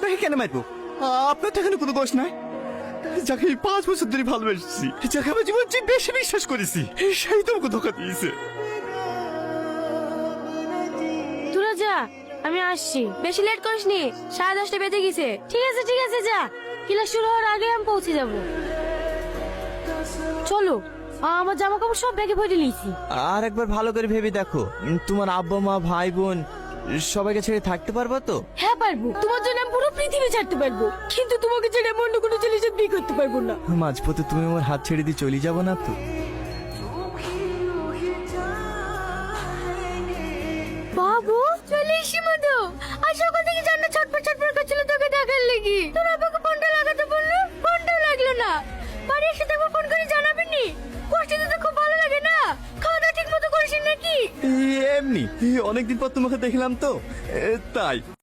আপনাকে কেন মারবো? আপনার তো এখানে কোনো দোষ নাই। যাকে আমি 5 বছর ধরে ভালোবেসেছি, যাকে আমার জীবন চেয়ে বেশি বিশ্বাস করেছি, সেই তোমাকে ধোকা দিয়েছে। তোরা যা, আমি আসছি। বেশি লেট করিস নি, 10:30 বেজে গেছে। ঠিক আছে ঠিক আছে, যা। ক্লাস শুরু হওয়ার আগে আমি পৌঁছে যাব। চলো, আমার জামা কাপড় সব ব্যাগে ভরে নিয়েছি। আর একবার ভালো করে ভেবে দেখো, তোমার আব্বা মা ভাই বোন সবাইকে ছেড়ে থাকতে পারবা তো? হ্যাঁ পারবো, তোমার জন্য আমি পুরো পৃথিবী ছাড়তে পারবো, কিন্তু তোমাকে ছেড়ে আমি অন্য কোনো ছেলের সাথে বিয়ে করতে পারবো না। মাঝপথে তুমি আমার হাত ছেড়ে দিয়ে চলে যাবো না তো? বাবু চলে এসি মধু। আর সকাল থেকে জান্নাত ছটফট ছটফট করছিল তোকে দেখার লাগি। তোর আব্বাকে ফোনটা লাগাতে বললো, ফোনটাও লাগলো না। বাড়ি এসে তো ফোন করে জানাবি নি? কষ্টে তো খুব ভালো লাগে না। খাওয়া দাওয়া ঠিক মতো করিস নাকি? এমনি অনেকদিন পর তোমাকে দেখলাম তো, তাই।